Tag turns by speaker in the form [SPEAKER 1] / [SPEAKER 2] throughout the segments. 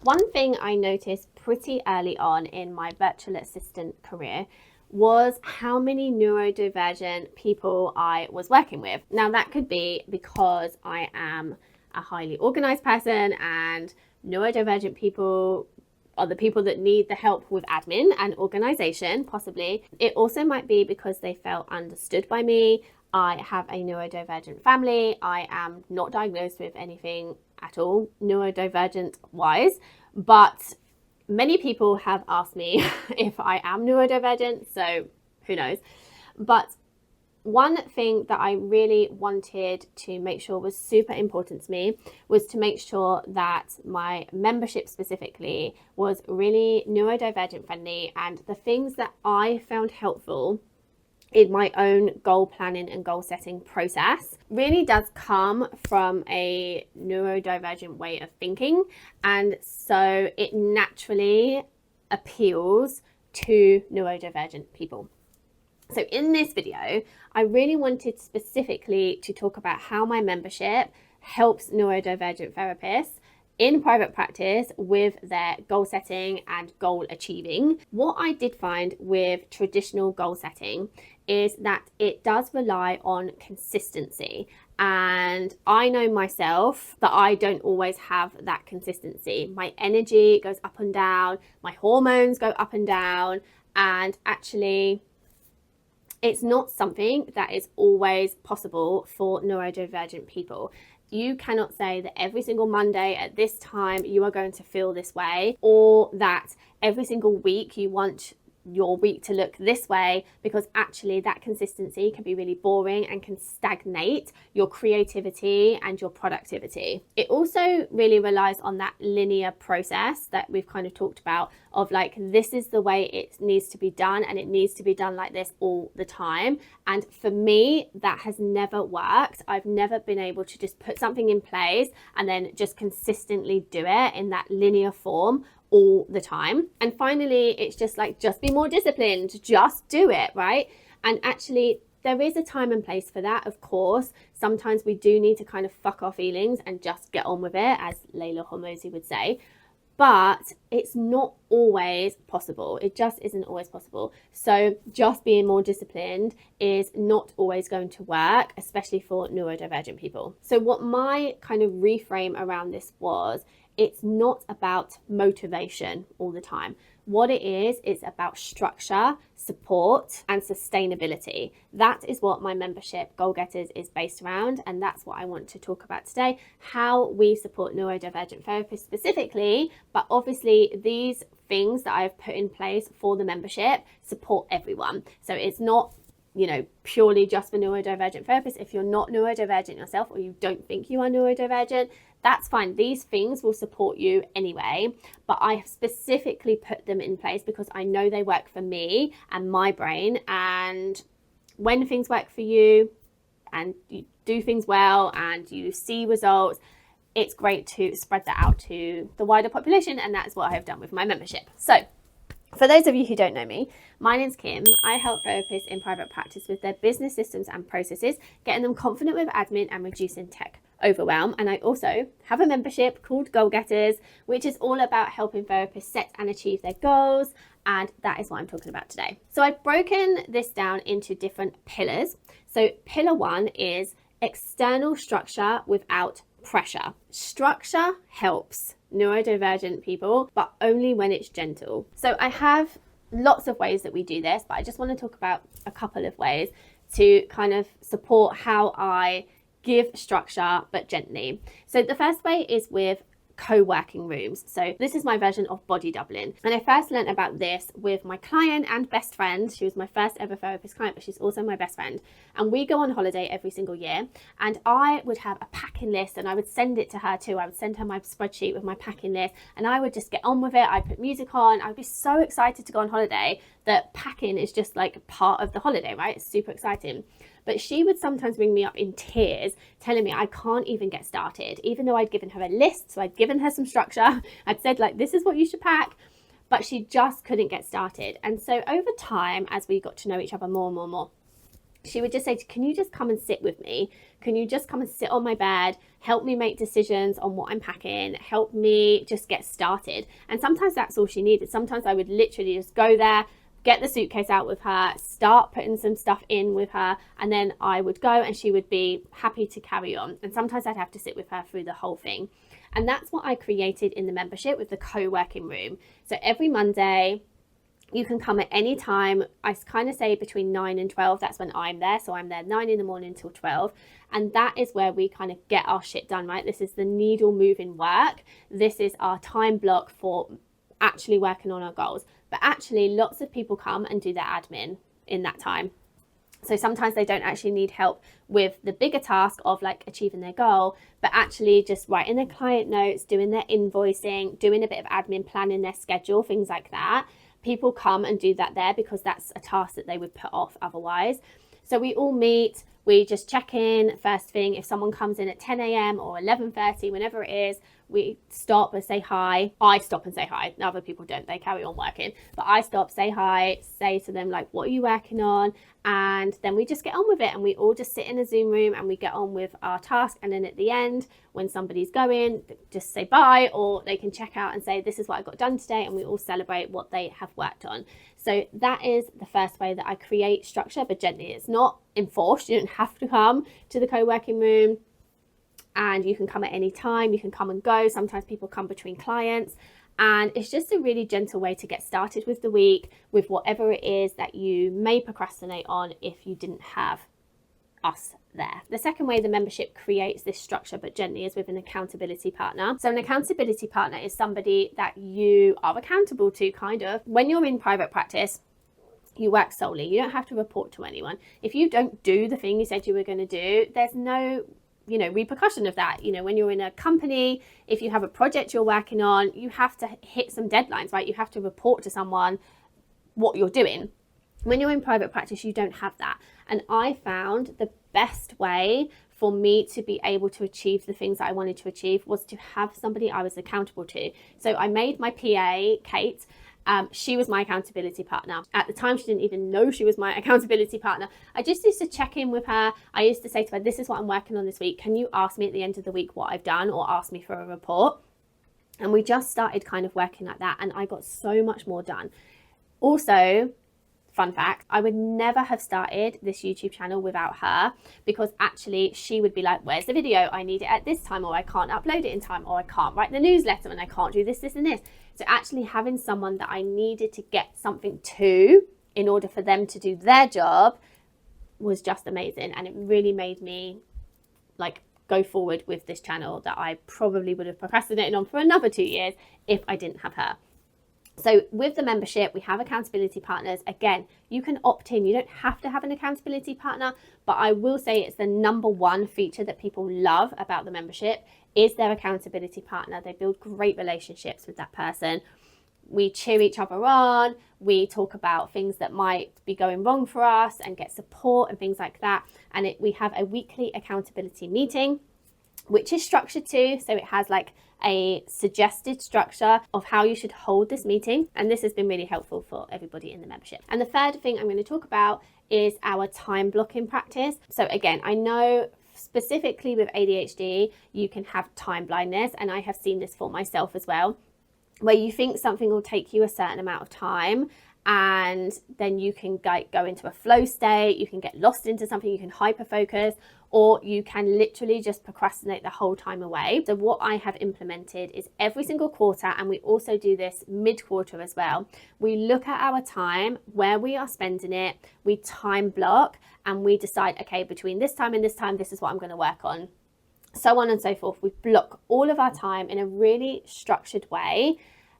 [SPEAKER 1] One thing I noticed pretty early on in my virtual assistant career was how many neurodivergent people I was working with. Now, that could be because I am a highly organized person and neurodivergent people are the people that need the help with admin and organization, possibly. It also might be because they felt understood by me. I have a neurodivergent family. I am not diagnosed with anything at all neurodivergent wise, but many people have asked me if I am neurodivergent, so who knows. But one thing that I really wanted to make sure was super important to me was to make sure that my membership specifically was really neurodivergent friendly, and the things that I found helpful in my own goal planning and goal setting process really does come from a neurodivergent way of thinking, and so it naturally appeals to neurodivergent people. So in this video, I really wanted specifically to talk about how my membership helps neurodivergent therapists in private practice with their goal setting and goal achieving. What I did find with traditional goal setting is that it does rely on consistency. And I know myself that I don't always have that consistency. My energy goes up and down, my hormones go up and down, and actually it's not something that is always possible for neurodivergent people. You cannot say that every single Monday at this time you are going to feel this way, or that every single week you want your week to look this way, because actually that consistency can be really boring and can stagnate your creativity and your productivity. It also really relies on that linear process that we've kind of talked about, of like, this is the way it needs to be done and it needs to be done like this all the time. And for me, that has never worked. I've never been able to just put something in place and then just consistently do it in that linear form all the time. And finally, it's just like, just be more disciplined, just do it, right? And actually, there is a time and place for that, of course. Sometimes we do need to kind of fuck our feelings and just get on with it, as Layla Hormozi would say. But it's not always possible. It just isn't always possible. So just being more disciplined is not always going to work, especially for neurodivergent people. So what my kind of reframe around this was, it's not about motivation all the time. What it is, it's about structure, support, and sustainability. That is what my membership Goal Getters is based around, and that's what I want to talk about today, how we support neurodivergent therapists specifically, but obviously these things that I've put in place for the membership support everyone. So it's not, purely just for neurodivergent therapists. If you're not neurodivergent yourself, or you don't think you are neurodivergent, that's fine. These things will support you anyway, but I have specifically put them in place because I know they work for me and my brain. And when things work for you and you do things well and you see results, it's great to spread that out to the wider population. And that's what I have done with my membership. So for those of you who don't know me, my name's Kim. I help therapists in private practice with their business systems and processes, getting them confident with admin and reducing tech overwhelm. And I also have a membership called Goal Getters, which is all about helping therapists set and achieve their goals. And that is what I'm talking about today. So I've broken this down into different pillars. So pillar 1 is external structure without pressure. Structure helps neurodivergent people, but only when it's gentle. So I have lots of ways that we do this, but I just want to talk about a couple of ways to kind of support how I give structure, but gently. So the first way is with co-working rooms. So this is my version of body doubling. And I first learned about this with my client and best friend. She was my first ever therapist client, but she's also my best friend. And we go on holiday every single year. And I would have a packing list and I would send it to her too. I would send her my spreadsheet with my packing list and I would just get on with it. I'd put music on. I'd be so excited to go on holiday that packing is just like part of the holiday, right? It's super exciting. But she would sometimes bring me up in tears, telling me I can't even get started, even though I'd given her a list. So I'd given her some structure. I'd said, like, this is what you should pack, but she just couldn't get started. And so over time, as we got to know each other more and more and more, She would just say, can you just come and sit with me? Can you just come and sit on my bed, help me make decisions on what I'm packing, help me just get started? And sometimes that's all she needed. Sometimes I would literally just go there, get the suitcase out with her, start putting some stuff in with her, and then I would go and she would be happy to carry on. And sometimes I'd have to sit with her through the whole thing. And that's what I created in the membership with the co-working room. So every Monday, you can come at any time. I kind of say between 9 and 12, that's when I'm there. So I'm there 9 in the morning till 12. And that is where we kind of get our shit done, right? This is the needle moving work. This is our time block for actually working on our goals. But actually, lots of people come and do their admin in that time. So sometimes they don't actually need help with the bigger task of like achieving their goal, but actually just writing their client notes, doing their invoicing, doing a bit of admin, planning their schedule, things like that. People come and do that there because that's a task that they would put off otherwise. So we all meet, we just check in first thing. If someone comes in at 10 a.m. or 11:30, whenever it is, we stop and say hi. I stop and say hi. Other people don't, they carry on working. But I stop, say hi, say to them like, what are you working on? And then we just get on with it, and we all just sit in a Zoom room and we get on with our task. And then at the end, when somebody's going, just say bye, or they can check out and say, this is what I got done today, and we all celebrate what they have worked on. So that is the first way that I create structure, but gently. It's not enforced. You don't have to come to the co-working room, and you can come at any time. You can come and go. Sometimes people come between clients. And it's just a really gentle way to get started with the week, with whatever it is that you may procrastinate on if you didn't have us there. The second way the membership creates this structure, but gently, is with an accountability partner. So an accountability partner is somebody that you are accountable to, kind of. When you're in private practice, you work solely. You don't have to report to anyone. If you don't do the thing you said you were going to do, there's no repercussion of that. When you're in a company, if you have a project you're working on, you have to hit some deadlines, right? You have to report to someone what you're doing. When you're in private practice, you don't have that. And I found the best way for me to be able to achieve the things that I wanted to achieve was to have somebody I was accountable to. So I made my PA, Kate, she was my accountability partner. At the time, she didn't even know she was my accountability partner. I just used to check in with her. I used to say to her, this is what I'm working on this week. Can you ask me at the end of the week what I've done, or ask me for a report? And we just started kind of working like that, and I got so much more done. Also, fun fact, I would never have started this YouTube channel without her, because actually she would be like, where's the video? I need it at this time, or I can't upload it in time, or I can't write the newsletter, and I can't do this, this, and this. So actually having someone that I needed to get something to in order for them to do their job was just amazing. And it really made me like go forward with this channel that I probably would have procrastinated on for another 2 years if I didn't have her. So with the membership, we have accountability partners. Again, you can opt in. You don't have to have an accountability partner, but I will say it's the number one feature that people love about the membership is their accountability partner. They build great relationships with that person. We cheer each other on. We talk about things that might be going wrong for us and get support and things like that. And we have a weekly accountability meeting, which is structured too. So it has like a suggested structure of how you should hold this meeting. And this has been really helpful for everybody in the membership. And the third thing I'm going to talk about is our time blocking practice. So again, I know specifically with ADHD, you can have time blindness. And I have seen this for myself as well, where you think something will take you a certain amount of time, and then you can go into a flow state, you can get lost into something, you can hyper focus, or you can literally just procrastinate the whole time away. So what I have implemented is every single quarter, and we also do this mid-quarter as well, we look at our time, where we are spending it, we time block, and we decide, okay, between this time and this time, this is what I'm going to work on. So on and so forth. We block all of our time in a really structured way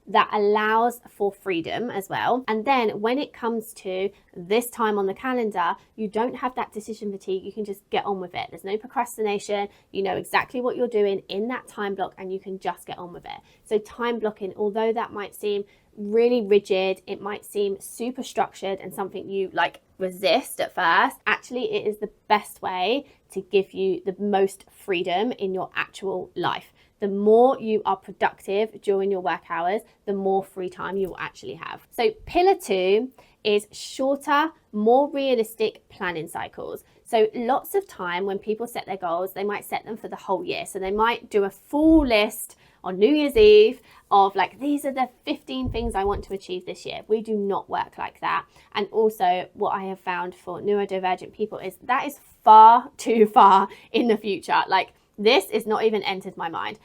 [SPEAKER 1] that allows for freedom as well. And then when it comes to this time on the calendar, you don't have that decision fatigue. You can just get on with it. There's no procrastination. You know exactly what you're doing in that time block, and you can just get on with it. So time blocking, although that might seem really rigid, it might seem super structured and something you like resist at first, actually it is the best way to give you the most freedom in your actual life. The more you are productive during your work hours, the more free time you will actually have. So pillar 2 is shorter, more realistic planning cycles. So lots of time when people set their goals, they might set them for the whole year. So they might do a full list on New Year's Eve of like, these are the 15 things I want to achieve this year. We do not work like that. And also what I have found for neurodivergent people is that is far too far in the future. Like, this is not even entered my mind.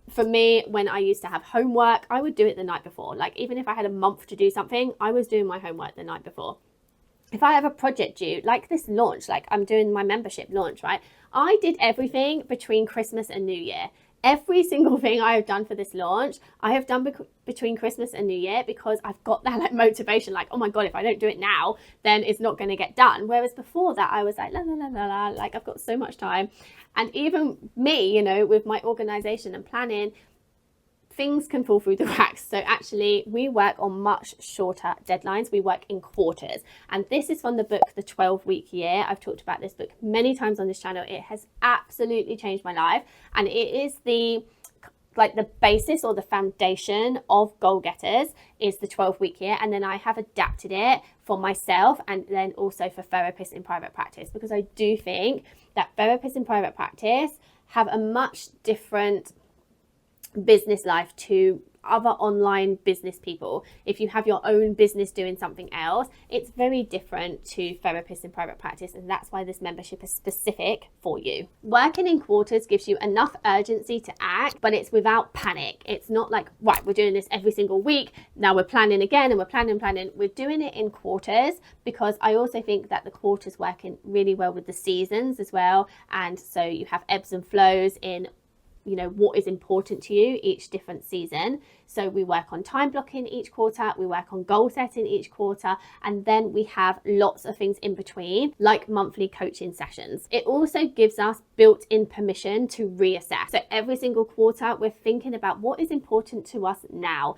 [SPEAKER 1] For me, when I used to have homework, I would do it the night before. Like, even if I had a month to do something, I was doing my homework the night before. If I have a project due, like this launch, like I'm doing my membership launch, right? I did everything between Christmas and New Year. Every single thing I have done for this launch, I have done between Christmas and New Year, because I've got that like motivation, like, oh my God, if I don't do it now, then it's not going to get done. Whereas before that, I was like, la, la, la, la, la, like I've got so much time. And even me, you know, with my organization and planning, things can fall through the cracks. So actually we work on much shorter deadlines. We work in quarters. And this is from the book, The 12-Week Year. I've talked about this book many times on this channel. It has absolutely changed my life. And it is the basis or the foundation of goal getters is the 12-week year. And then I have adapted it for myself and then also for therapists in private practice, because I do think that therapists in private practice have a much different business life to other online business people. If you have your own business doing something else, it's very different to therapists in private practice, and that's why this membership is specific for you. Working in quarters gives you enough urgency to act, but it's without panic. It's not like, right, we're doing this every single week, now we're planning again and we're planning. We're doing it in quarters, because I also think that the quarters work in really well with the seasons as well. And so you have ebbs and flows in, you know, what is important to you each different season. So we work on time blocking each quarter, we work on goal setting each quarter, and then we have lots of things in between, like monthly coaching sessions. It also gives us built-in permission to reassess. So every single quarter, we're thinking about what is important to us now,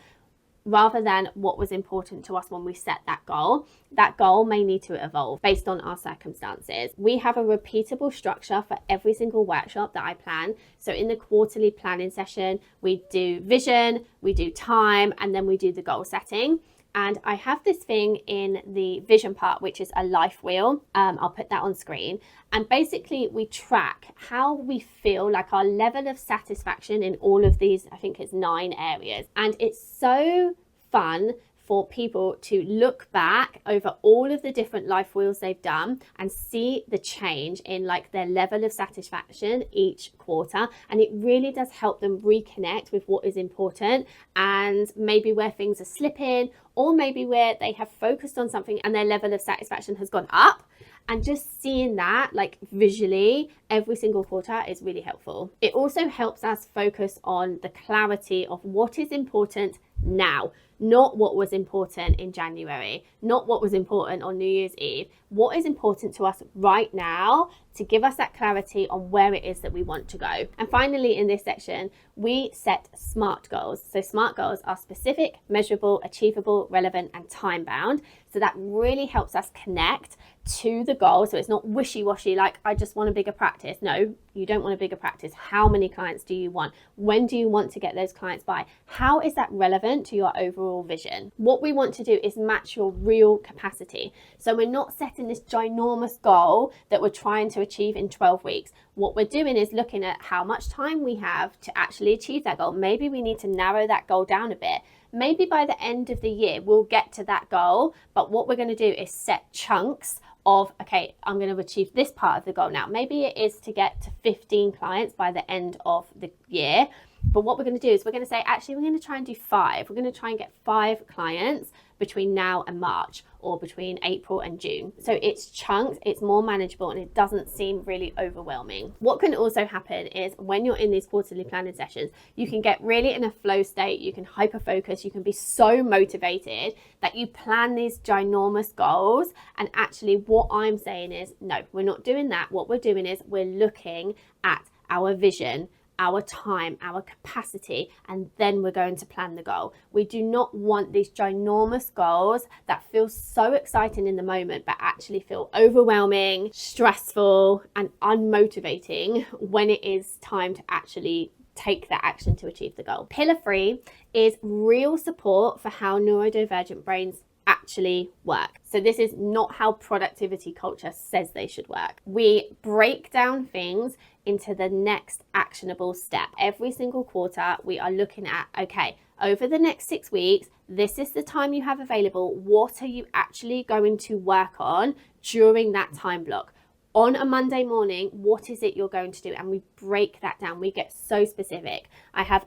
[SPEAKER 1] rather than what was important to us when we set that goal. That goal may need to evolve based on our circumstances. We have a repeatable structure for every single workshop that I plan. So in the quarterly planning session, we do vision, we do time, and then we do the goal setting. And I have this thing in the vision part, which is a life wheel. I'll put that on screen. And basically we track how we feel, like our level of satisfaction in all of these, I think it's 9 areas. And it's so fun for people to look back over all of the different life wheels they've done and see the change in like their level of satisfaction each quarter. And it really does help them reconnect with what is important, and maybe where things are slipping, or maybe where they have focused on something and their level of satisfaction has gone up. And just seeing that like visually every single quarter is really helpful. It also helps us focus on the clarity of what is important now, not what was important in January, not what was important on New Year's Eve. What is important to us right now, to give us that clarity on where it is that we want to go. And finally, in this section, we set SMART goals. So SMART goals are specific, measurable, achievable, relevant, and time bound. So that really helps us connect to the goal. So it's not wishy-washy, like I just want a bigger practice. No, you don't want a bigger practice. How many clients do you want? When do you want to get those clients by? How is that relevant to your overall vision? What we want to do is match your real capacity. So we're not setting this ginormous goal that we're trying to achieve in 12 weeks. What we're doing is looking at how much time we have to actually achieve that goal. Maybe we need to narrow that goal down a bit. Maybe by the end of the year, we'll get to that goal. But what we're going to do is set chunks of, okay, I'm going to achieve this part of the goal now. Maybe it is to get to 15 clients by the end of the year. But what we're going to do is we're going to say, actually, we're going to try and do 5. We're going to try and get 5 clients between now and March, or between April and June. So it's chunks, it's more manageable, and it doesn't seem really overwhelming. What can also happen is when you're in these quarterly planning sessions, you can get really in a flow state, you can hyper focus, you can be so motivated that you plan these ginormous goals. And actually what I'm saying is, no, we're not doing that. What we're doing is we're looking at our vision, our time, our capacity, and then we're going to plan the goal. We do not want these ginormous goals that feel so exciting in the moment, but actually feel overwhelming, stressful, and unmotivating when it is time to actually take that action to achieve the goal. Pillar 3 is real support for how neurodivergent brains actually work. So this is not how productivity culture says they should work. We break down things into the next actionable step. Every single quarter, we are looking at, okay, over the next 6 weeks, this is the time you have available. What are you actually going to work on during that time block? On a Monday morning, what is it you're going to do? And we break that down. We get so specific. I have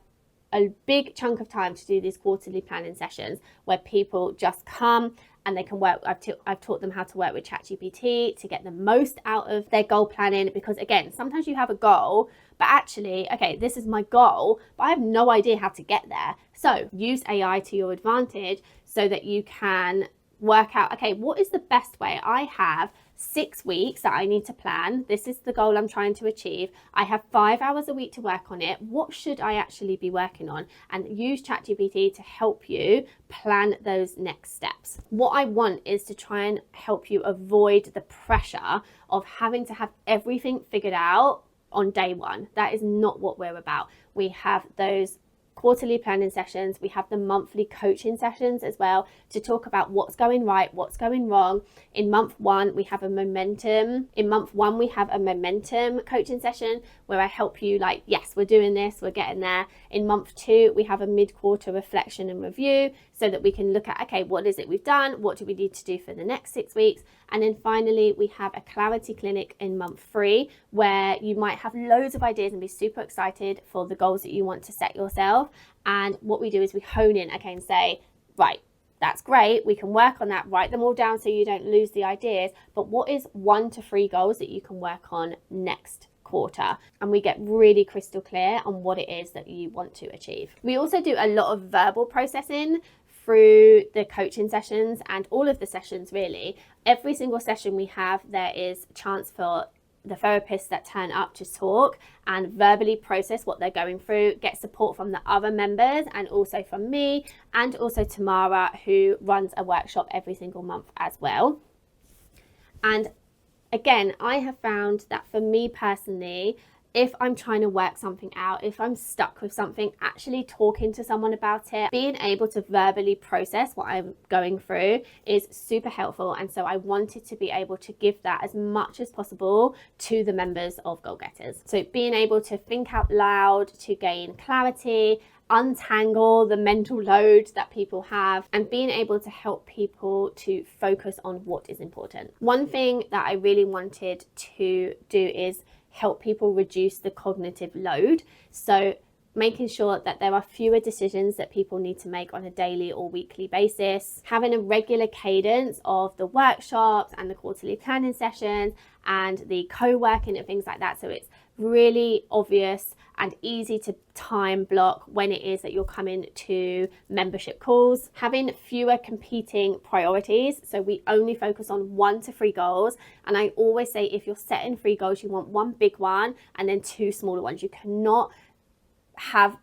[SPEAKER 1] a big chunk of time to do these quarterly planning sessions where people just come and they can work. I've taught them how to work with ChatGPT to get the most out of their goal planning, because again, sometimes you have a goal, but actually, okay, this is my goal, but I have no idea how to get there. So use AI to your advantage so that you can work out, okay, what is the best way? I have 6 weeks that I need to plan. This is the goal I'm trying to achieve. I have 5 hours a week to work on it. What should I actually be working on? And use ChatGPT to help you plan those next steps. What I want is to try and help you avoid the pressure of having to have everything figured out on day one. That is not what we're about. We have those quarterly planning sessions. We have the monthly coaching sessions as well to talk about what's going right, what's going wrong. In month one, we have a momentum. In month one, we have a momentum coaching session where I help you like, yes, we're doing this, we're getting there. In month two, we have a mid-quarter reflection and review so that we can look at, okay, what is it we've done? What do we need to do for the next 6 weeks? And then finally, we have a clarity clinic in month three where you might have loads of ideas and be super excited for the goals that you want to set yourself. And what we do is we hone in, okay, and say, right, that's great. We can work on that, write them all down so you don't lose the ideas. But what is 1 to 3 goals that you can work on next quarter? And we get really crystal clear on what it is that you want to achieve. We also do a lot of verbal processing through the coaching sessions and all of the sessions really. Every single session we have, there is a chance for the therapists that turn up to talk and verbally process what they're going through, get support from the other members and also from me, and also Tamara, who runs a workshop every single month as well. And again, I have found that for me personally, if I'm trying to work something out, if I'm stuck with something, actually talking to someone about it, being able to verbally process what I'm going through is super helpful. And so I wanted to be able to give that as much as possible to the members of Goal Getters. So being able to think out loud, to gain clarity, untangle the mental load that people have, and being able to help people to focus on what is important. One thing that I really wanted to do is help people reduce the cognitive load. So making sure that there are fewer decisions that people need to make on a daily or weekly basis, having a regular cadence of the workshops and the quarterly planning sessions and the co-working and things like that. So it's really obvious and easy to time block when it is that you're coming to membership calls. Having fewer competing priorities. So we only focus on 1 to 3 goals. And I always say if you're setting 3 goals, you want 1 big one and then 2 smaller ones. You cannot have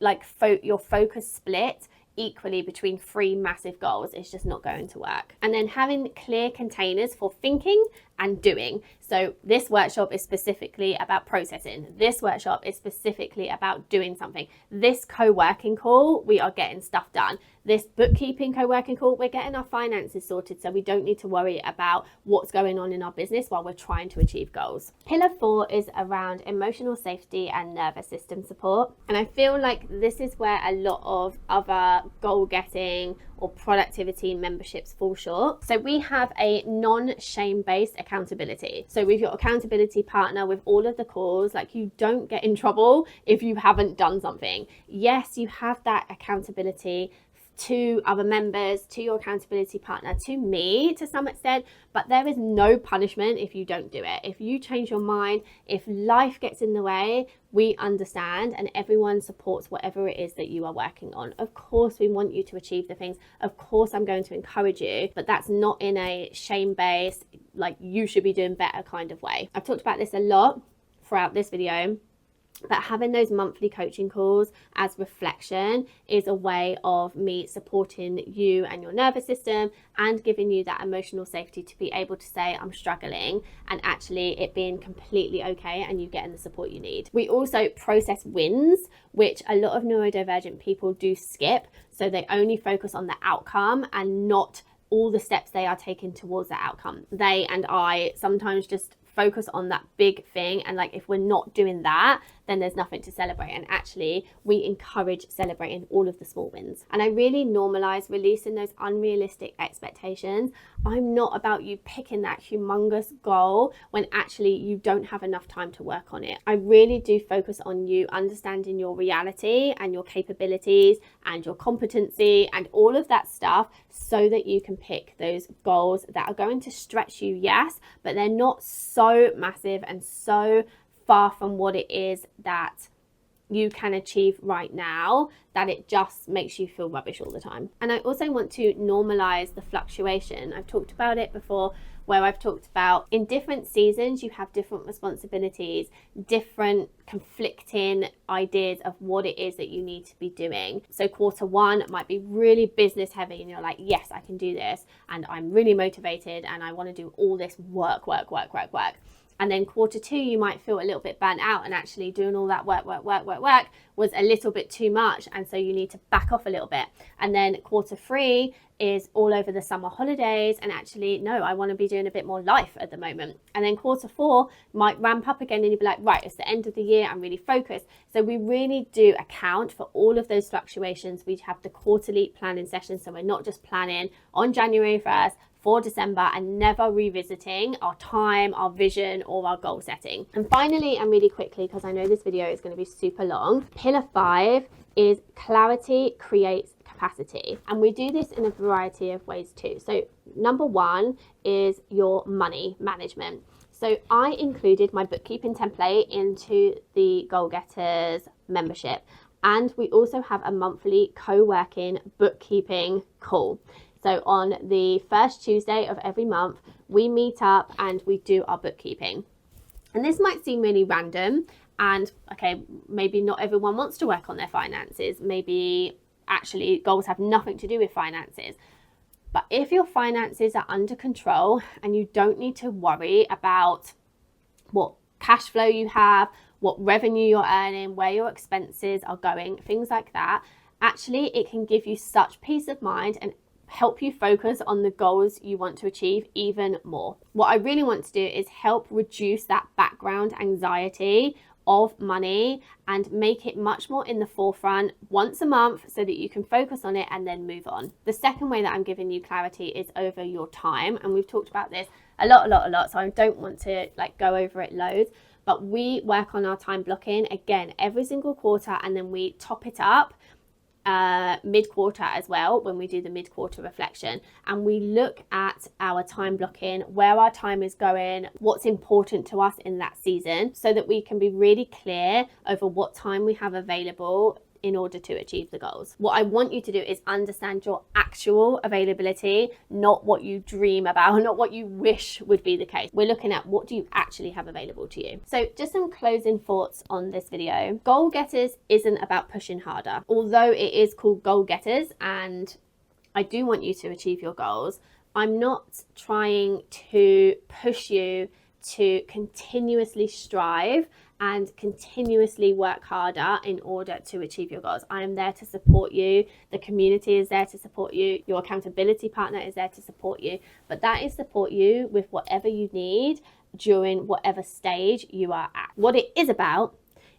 [SPEAKER 1] like your focus split equally between 3 massive goals. It's just not going to work. And then having clear containers for thinking and doing. So this workshop is specifically about processing. This workshop is specifically about doing something. This co-working call, we are getting stuff done. This bookkeeping co-working call, we're getting our finances sorted so we don't need to worry about what's going on in our business while we're trying to achieve goals. Pillar 4 is around emotional safety and nervous system support. And I feel like this is where a lot of other goal getting or productivity memberships fall short. So we have a non-shame-based accountability. So with your accountability partner, with all of the calls, like you don't get in trouble if you haven't done something. Yes, you have that accountability to other members, to your accountability partner, to me to some extent, but there is no punishment if you don't do it. If you change your mind, if life gets in the way, we understand and everyone supports whatever it is that you are working on. Of course, we want you to achieve the things. Of course, I'm going to encourage you, but that's not in a shame-based, like you should be doing better kind of way. I've talked about this a lot throughout this video, but having those monthly coaching calls as reflection is a way of me supporting you and your nervous system and giving you that emotional safety to be able to say, I'm struggling, and actually it being completely okay and you getting the support you need. We also process wins, which a lot of neurodivergent people do skip. So they only focus on the outcome and not all the steps they are taking towards that outcome. They and I sometimes just focus on that big thing, and like if we're not doing that, then there's nothing to celebrate. And actually we encourage celebrating all of the small wins. And I really normalize releasing those unrealistic expectations. I'm not about you picking that humongous goal when actually you don't have enough time to work on it. I really do focus on you understanding your reality and your capabilities and your competency and all of that stuff, so that you can pick those goals that are going to stretch you, yes, but they're not so massive and so far from what it is that you can achieve right now that it just makes you feel rubbish all the time. And I also want to normalize the fluctuation. I've talked about it before, where I've talked about in different seasons you have different responsibilities, different conflicting ideas of what it is that you need to be doing. So quarter one might be really business heavy and you're like, yes, I can do this and I'm really motivated and I want to do all this work. And then quarter two, you might feel a little bit burnt out, and actually doing all that work was a little bit too much. And so you need to back off a little bit. And then quarter three is all over the summer holidays. And actually, no, I want to be doing a bit more life at the moment. And then quarter four might ramp up again and you'd be like, right, it's the end of the year. I'm really focused. So we really do account for all of those fluctuations. We have the quarterly planning sessions. So we're not just planning on January 1st for December and never revisiting our time, our vision, or our goal setting. And finally, and really quickly, because I know this video is going to be super long, pillar 5 is clarity creates capacity. And we do this in a variety of ways too. So number 1 is your money management. So I included my bookkeeping template into the Goal Getters membership. And we also have a monthly co-working bookkeeping call. So on the first Tuesday of every month, we meet up and we do our bookkeeping. And this might seem really random, and okay, maybe not everyone wants to work on their finances. Maybe actually goals have nothing to do with finances. But if your finances are under control and you don't need to worry about what cash flow you have, what revenue you're earning, where your expenses are going, things like that, actually it can give you such peace of mind and help you focus on the goals you want to achieve even more. What I really want to do is help reduce that background anxiety of money and make it much more in the forefront once a month so that you can focus on it and then move on. The second way that I'm giving you clarity is over your time, and we've talked about this a lot, so I don't want to go over it loads, but we work on our time blocking again every single quarter, and then we top it up mid-quarter as well when we do the mid-quarter reflection, and we look at our time blocking, where our time is going, what's important to us in that season, so that we can be really clear over what time we have available in order to achieve the goals. What I want you to do is understand your actual availability, not what you dream about, not what you wish would be the case. We're looking at what do you actually have available to you. So just some closing thoughts on this video. Goal Getters isn't about pushing harder. Although it is called Goal Getters and I do want you to achieve your goals, I'm not trying to push you to continuously strive and continuously work harder in order to achieve your goals. I am there to support you. The community is there to support you. Your accountability partner is there to support you. But that is support you with whatever you need during whatever stage you are at. What it is about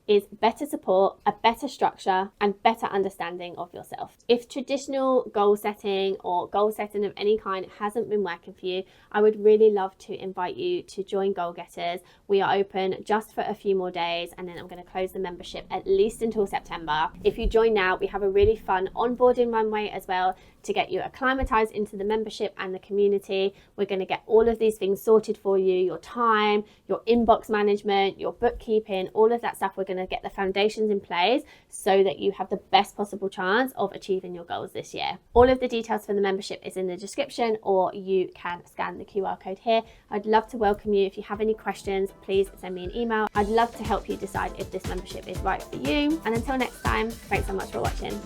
[SPEAKER 1] is better support, a better structure, and better understanding of yourself. If traditional goal setting or goal setting of any kind hasn't been working for you, I would really love to invite you to join Goal Getters. We are open just for a few more days, and then I'm going to close the membership at least until September. If you join now, we have a really fun onboarding runway as well to get you acclimatized into the membership and the community. We're going to get all of these things sorted for you, your time, your inbox management, your bookkeeping, all of that stuff. We're going to get the foundations in place so that you have the best possible chance of achieving your goals this year. All of the details for the membership is in the description, or you can scan the QR code here. I'd love to welcome you. If you have any questions, please send me an email. I'd love to help you decide if this membership is right for you. And until next time, thanks so much for watching.